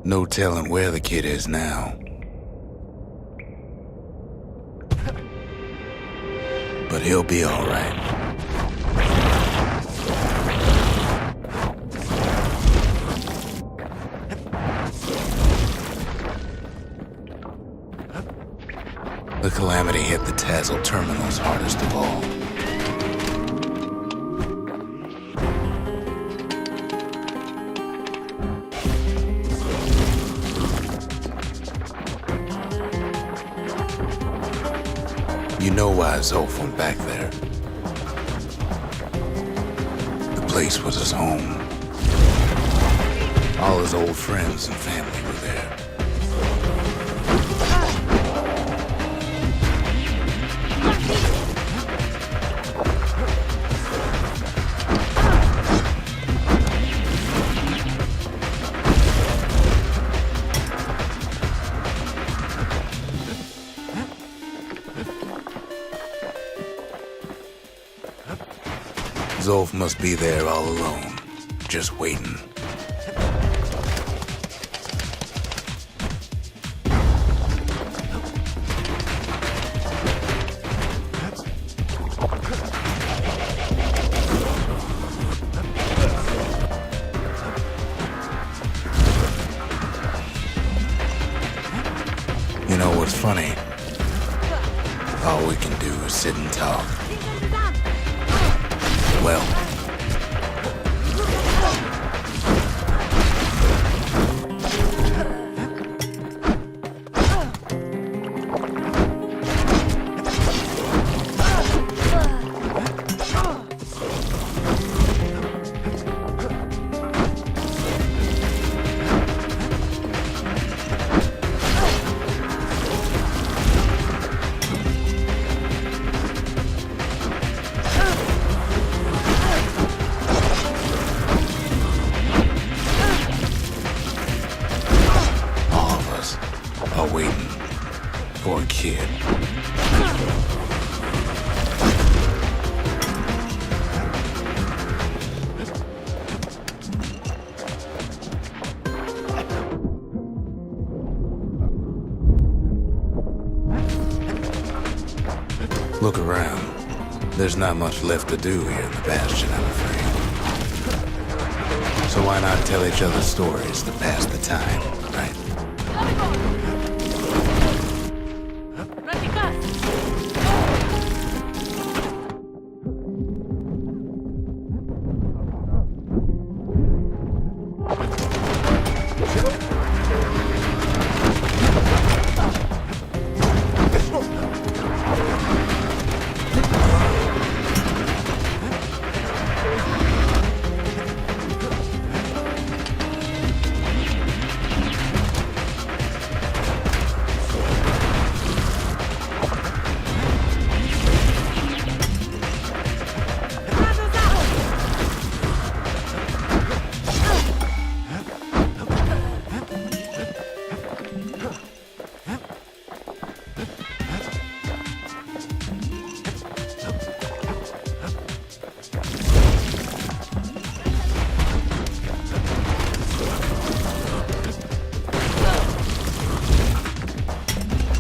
No telling where the kid is now. But he'll be all right. The Calamity hit the Tazal terminals hardest of all. You know why Zolf went back there. The place was his home. All his old friends and family were there. Zolf must be there all alone, just waiting. You know what's funny? All we can do is sit and talk. Well, waiting for a kid. Look around. There's not much left to do here in the Bastion, I'm afraid. So why not tell each other stories to pass the time, right?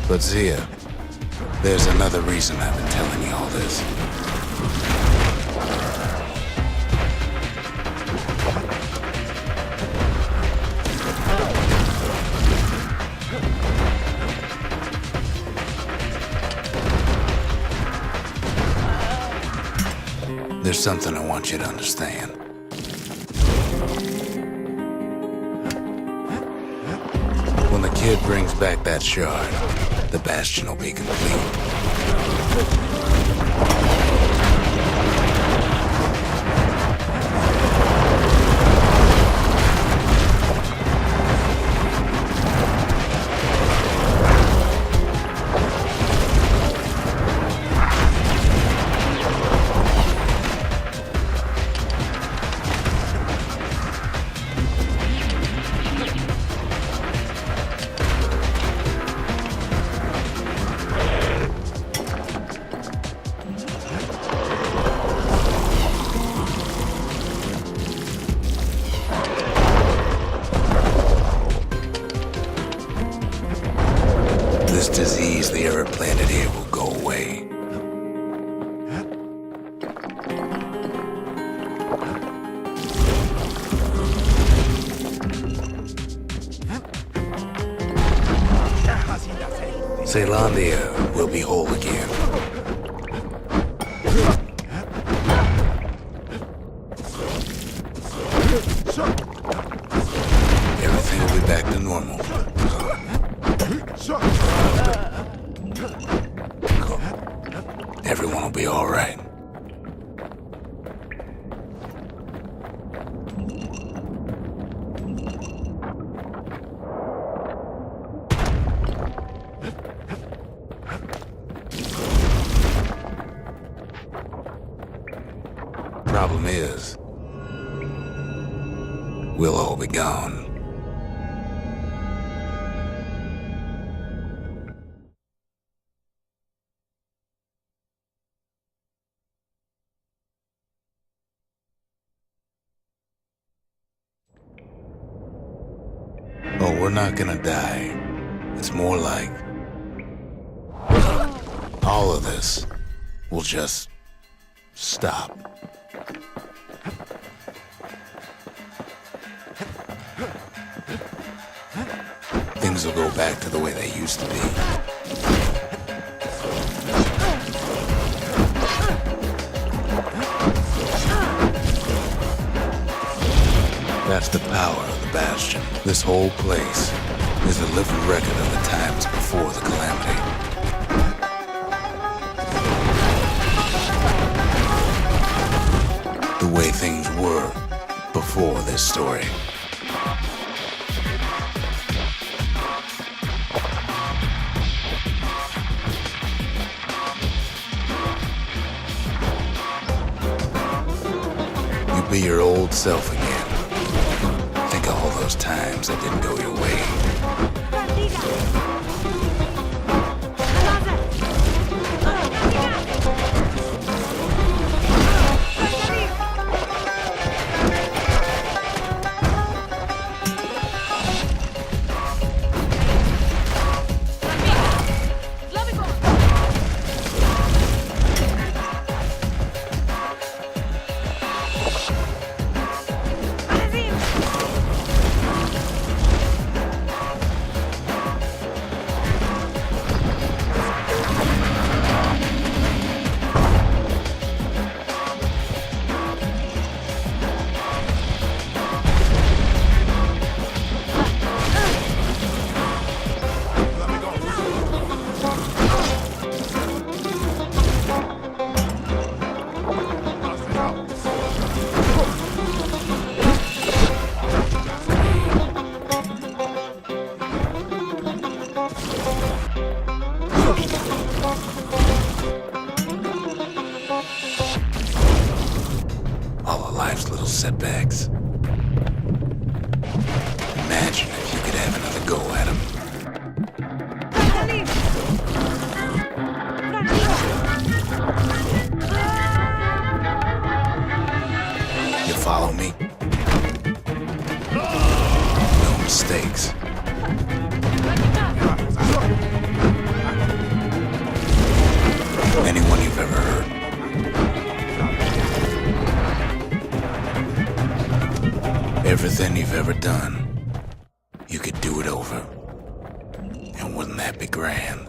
But Zia, there's another reason I've been telling you all this. There's something I want you to understand. When the kid brings back that shard, the Bastion will be complete. this disease the ever planted here will go away. Zealandia will be whole again. Everything will be back to normal. Everyone will be all right. Problem is, we'll all be gone. Oh, we're not gonna die. It's more like all of this will just stop. Things will go back to the way they used to be. That's the power of the Bastion. This whole place is a living record of the times before the Calamity. The way things were before this story. You'll be your old self again. Think of all those times that didn't go your way. All of life's little setbacks. Imagine if you could have another go at them. You follow me? No mistakes. Anyone you've ever heard. Everything you've ever done, you could do it over. And wouldn't that be grand?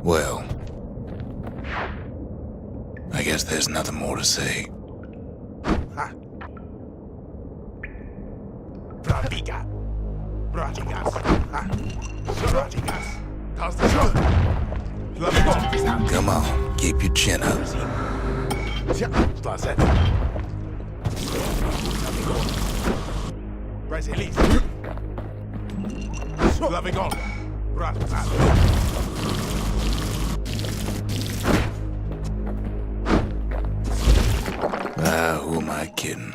Well, I guess there's nothing more to say. Come on, keep your chin up. Who am I kidding?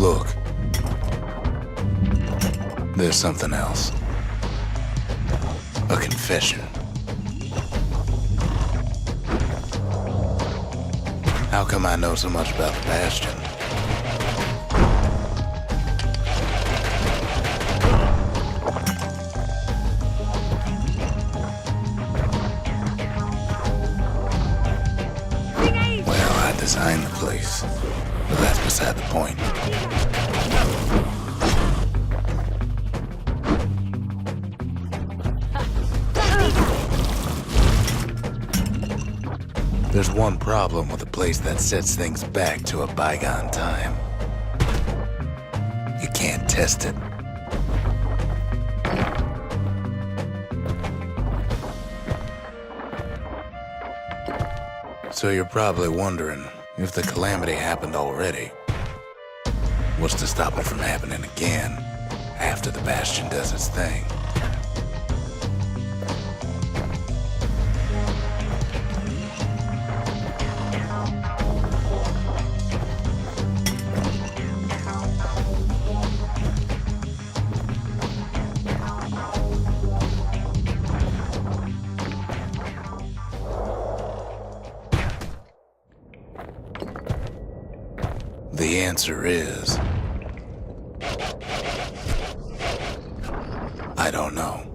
Look. There's something else. A confession. How come I know so much about the Bastion? Well, I designed the place, but that's beside the point. There's one problem with a place that sets things back to a bygone time. You can't test it. So you're probably wondering if the Calamity happened already. What's to stop it from happening again after the Bastion does its thing? The answer is... I don't know.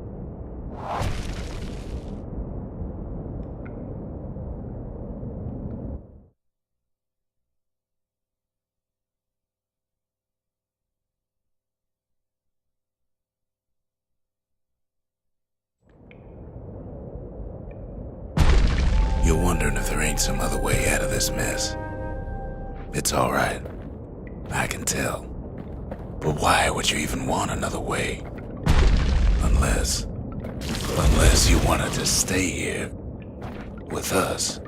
You're wondering if there ain't some other way out of this mess. It's all right. I can tell. But why would you even want another way? Unless you wanted to stay here with us.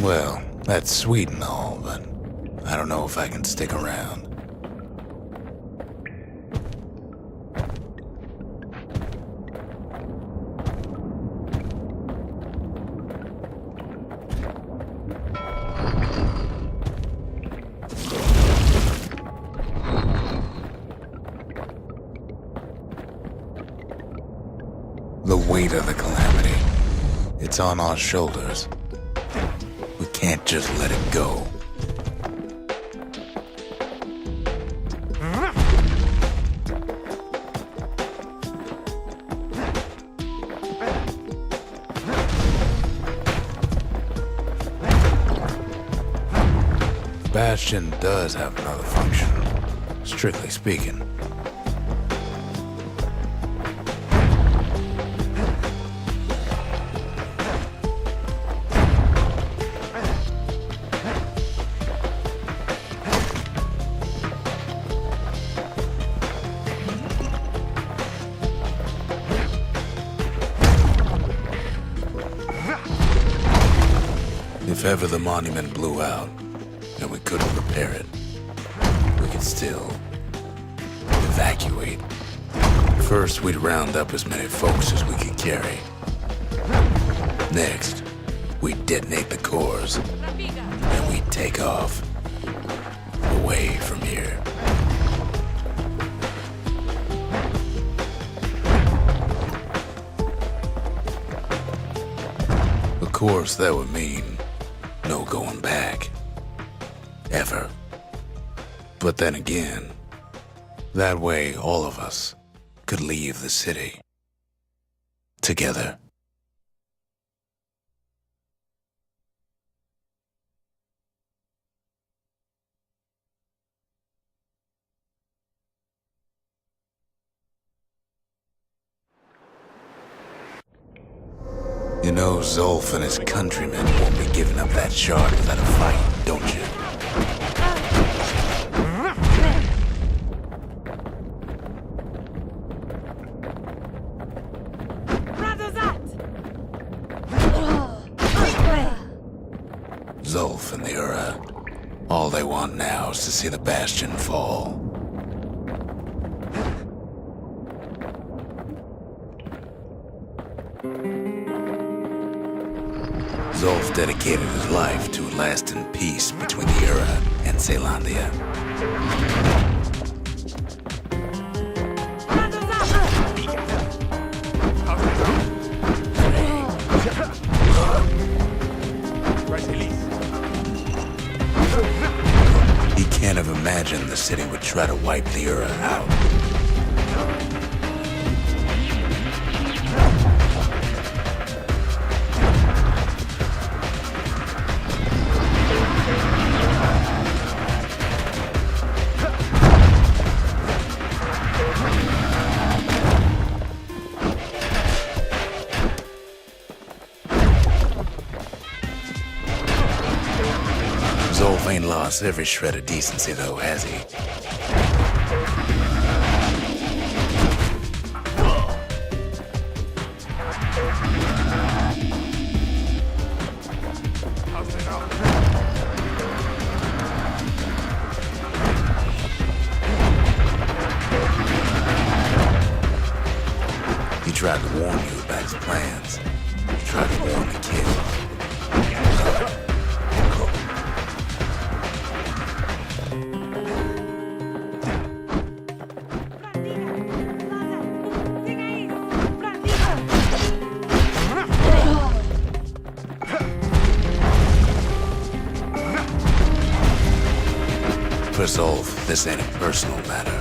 Well, that's sweet and all, but I don't know if I can stick around. The weight of the Calamity, it's on our shoulders. We can't just let it go. Bastion does have another function, strictly speaking. If ever the monument blew out, and we couldn't repair it, we could still evacuate. First, we'd round up as many folks as we could carry. Next, we'd detonate the cores, and we'd take off, away from here. Of course, that would mean no going back. Ever. But then again, that way all of us could leave the city. Together. You know Zolf and his countrymen won't be giving up that shard without a fight, don't you? I want now is to see the Bastion fall. Zolf dedicated his life to a lasting peace between the Ura and Caelandia. He can't have imagined the city would try to wipe the Ura out. Zolf ain't lost every shred of decency, though, has he? He tried to warn you about his plans. He tried to warn the kid. For Zolf, this ain't a personal matter.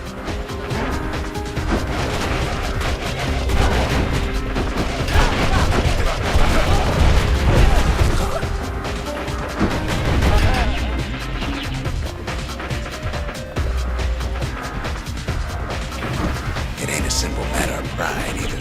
It ain't a simple matter of pride either.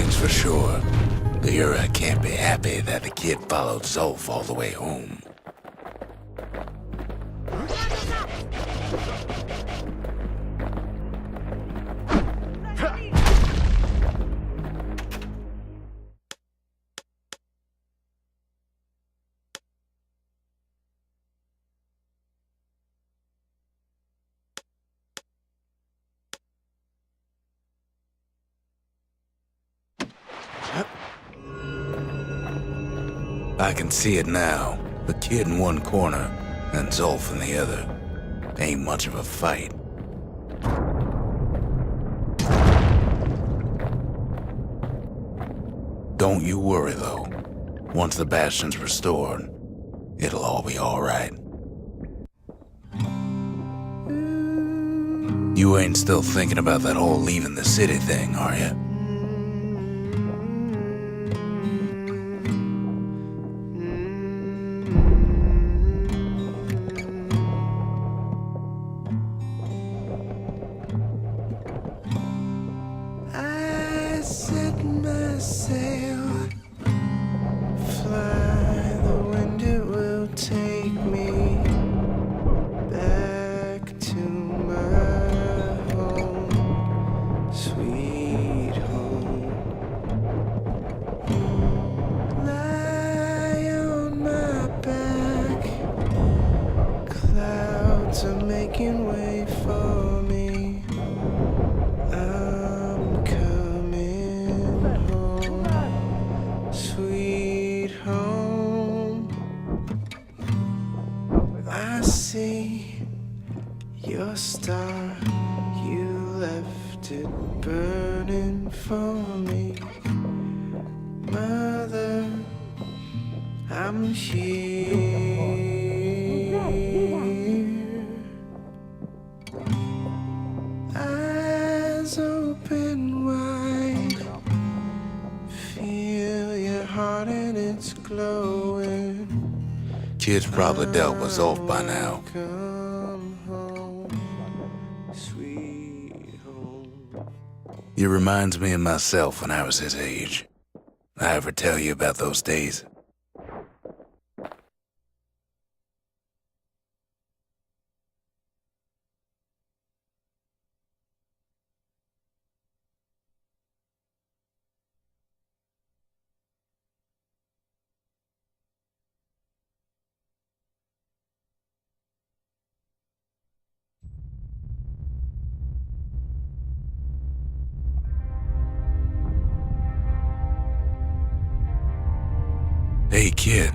For sure, the Ura can't be happy that the kid followed Zolf all the way home. I can see it now. The kid in one corner, and Zolf in the other. Ain't much of a fight. Don't you worry, though. Once the Bastion's restored, it'll all be alright. You ain't still thinking about that whole leaving the city thing, are you? Set my sail, fly, the wind it will take me back to my home, sweet home. Lie on my back, clouds are making way for me. Sweet home, I see your star, you left it burning for me. Mother, I'm here. Eyes open wide, feel your heart and it's glowing. Kid's probably dealt with Zolf by now. Come home. He reminds me of myself when I was his age. I ever tell you about those days? Hey, kid.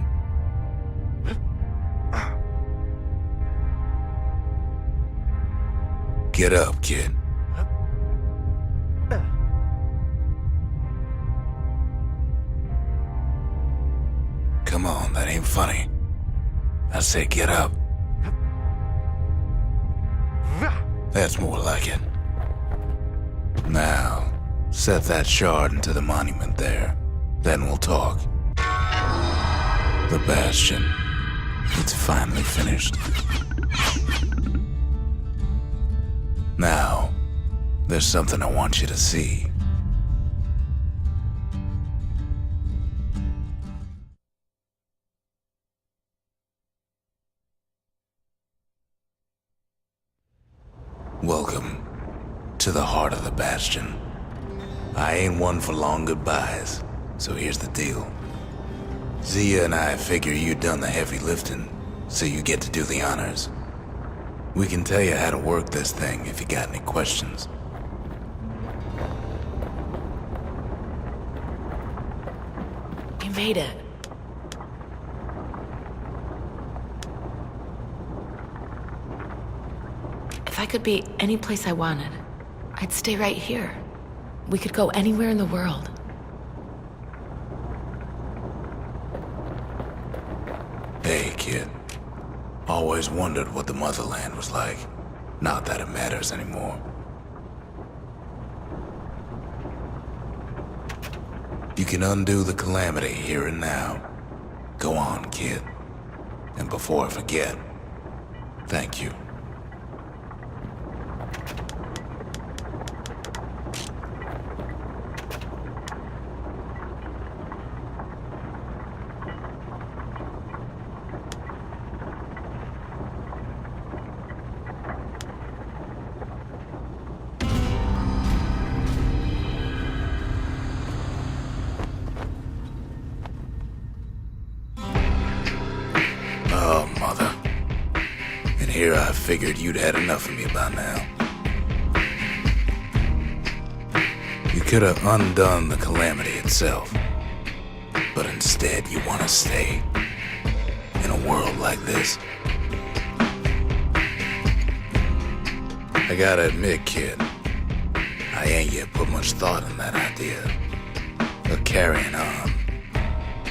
Get up, kid. Come on, that ain't funny. I said get up. That's more like it. Now, set that shard into the monument there. Then we'll talk. The Bastion. It's finally finished. Now, there's something I want you to see. Welcome to the heart of the Bastion. I ain't one for long goodbyes, so here's the deal. Zia and I figure you done the heavy lifting, so you get to do the honors. We can tell you how to work this thing if you got any questions. You made it. If I could be any place I wanted, I'd stay right here. We could go anywhere in the world. Hey, kid. Always wondered what the motherland was like. Not that it matters anymore. You can undo the Calamity here and now. Go on, kid. And before I forget, thank you. Oh, mother. And here I figured you'd had enough of me by now. You could have undone the Calamity itself. But instead you want to stay. In a world like this. I gotta admit, kid, I ain't yet put much thought in that idea. Of carrying on.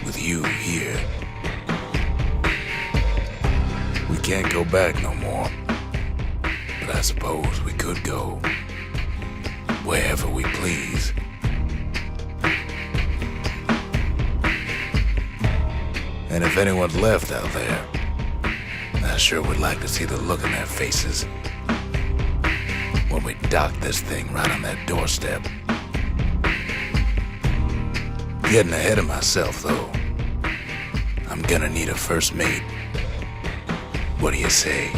With you here. We can't go back no more. But I suppose we could go wherever we please. And if anyone's left out there, I sure would like to see the look in their faces when we dock this thing right on that doorstep. Getting ahead of myself, though. I'm gonna need a first mate. What do you say?